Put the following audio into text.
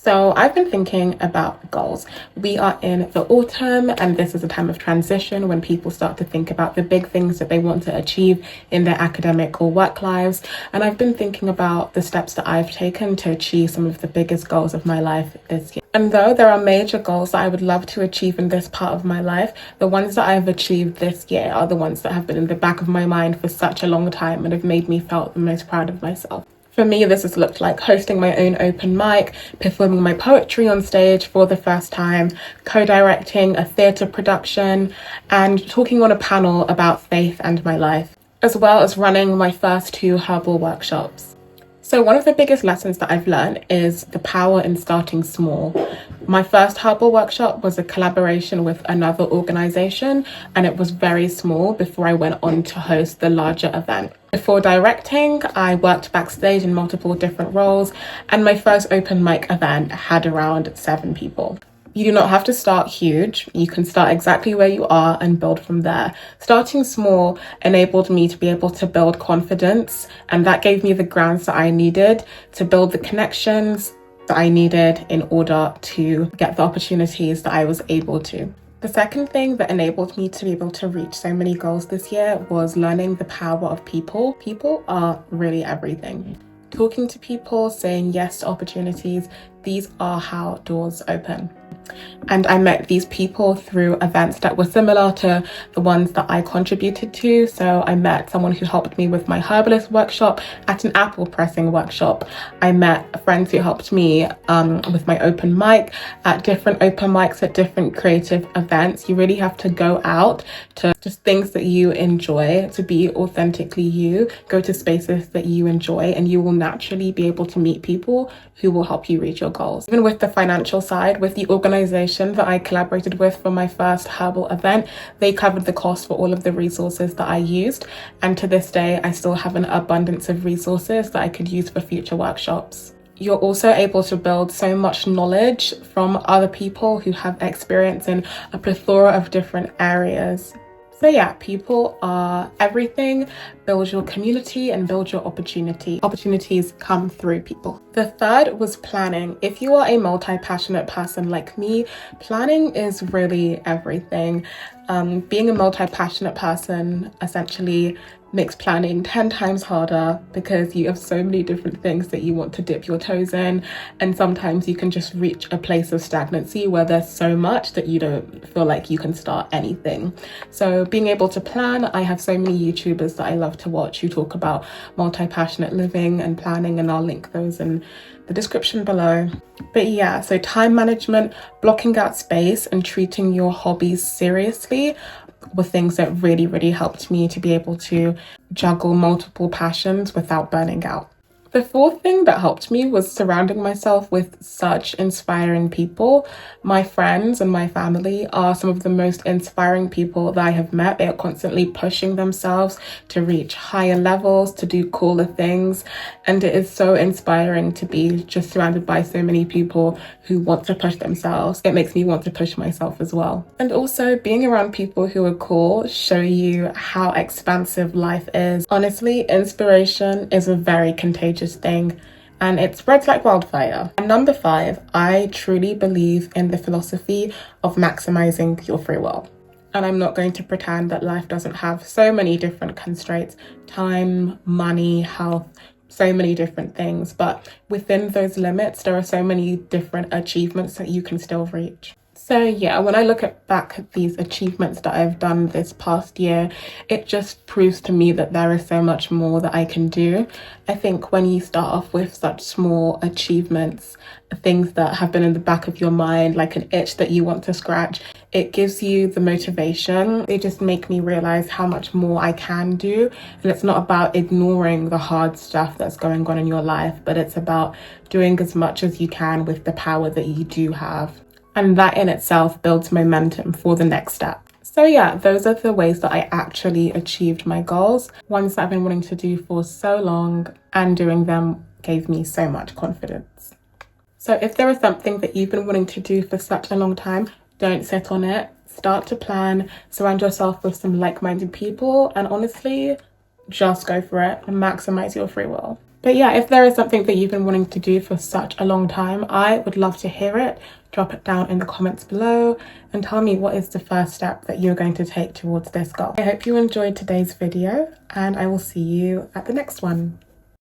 So I've been thinking about goals. We are in the autumn and this is a time of transition when people start to think about the big things that they want to achieve in their academic or work lives. And I've been thinking about the steps that I've taken to achieve some of the biggest goals of my life this year. And though there are major goals that I would love to achieve in this part of my life, the ones that I've achieved this year are the ones that have been in the back of my mind for such a long time and have made me felt the most proud of myself. For me, this has looked like hosting my own open mic, performing my poetry on stage for the first time, co-directing a theatre production, and talking on a panel about faith and my life, as well as running my first 2 herbal workshops. So one of the biggest lessons that I've learned is the power in starting small. My first herbal workshop was a collaboration with another organisation, and it was very small before I went on to host the larger event. Before directing, I worked backstage in multiple different roles, and my first open mic event had around 7 people. You do not have to start huge. You can start exactly where you are and build from there. Starting small enabled me to be able to build confidence, and that gave me the grounds that I needed to build the connections that I needed in order to get the opportunities that I was able to. The second thing that enabled me to be able to reach so many goals this year was learning the power of people. People are really everything. Talking to people, saying yes to opportunities, these are how doors open. And I met these people through events that were similar to the ones that I contributed to. So I met someone who helped me with my herbalist workshop at an apple pressing workshop. I met friends who helped me with my open mic at different open mics at different creative events. You really have to go out to just things that you enjoy, to be authentically you, go to spaces that you enjoy, and you will naturally be able to meet people who will help you reach your goals. Even with the financial side, with the organisation that I collaborated with for my first herbal event, they covered the cost for all of the resources that I used. And to this day, I still have an abundance of resources that I could use for future workshops. You're also able to build so much knowledge from other people who have experience in a plethora of different areas. So yeah, people are everything. Build your community and build your opportunity. Opportunities come through people. The third was planning. If you are a multi-passionate person like me, planning is really everything. Being a multi-passionate person essentially makes planning 10 times harder because you have so many different things that you want to dip your toes in, and sometimes you can just reach a place of stagnancy where there's so much that you don't feel like you can start anything. So being able to plan, I have so many YouTubers that I love to watch who talk about multi-passionate living and planning, and I'll link those in the description below. But yeah, so time management, blocking out space, and treating your hobbies seriously were things that really helped me to be able to juggle multiple passions without burning out. The fourth thing that helped me was surrounding myself with such inspiring people. My friends and my family are some of the most inspiring people that I have met. They are constantly pushing themselves to reach higher levels, to do cooler things. And it is so inspiring to be just surrounded by so many people who want to push themselves. It makes me want to push myself as well. And also being around people who are cool show you how expansive life is. Honestly, inspiration is a very contagious thing, and it spreads like wildfire. And number 5, I truly believe in the philosophy of maximizing your free will. And I'm not going to pretend that life doesn't have so many different constraints: time, money, health, so many different things. But within those limits, there are so many different achievements that you can still reach. So yeah, when I look back at these achievements that I've done this past year, it just proves to me that there is so much more that I can do. I think when you start off with such small achievements, things that have been in the back of your mind, like an itch that you want to scratch, it gives you the motivation. They just make me realize how much more I can do. And it's not about ignoring the hard stuff that's going on in your life, but it's about doing as much as you can with the power that you do have. And that in itself builds momentum for the next step. So yeah, those are the ways that I actually achieved my goals, ones that I've been wanting to do for so long, and doing them gave me so much confidence. So if there is something that you've been wanting to do for such a long time, don't sit on it. Start to plan, surround yourself with some like-minded people, and honestly, just go for it and maximize your free will. But yeah, if there is something that you've been wanting to do for such a long time, I would love to hear it. Drop it down in the comments below and tell me what is the first step that you're going to take towards this goal. I hope you enjoyed today's video and I will see you at the next one.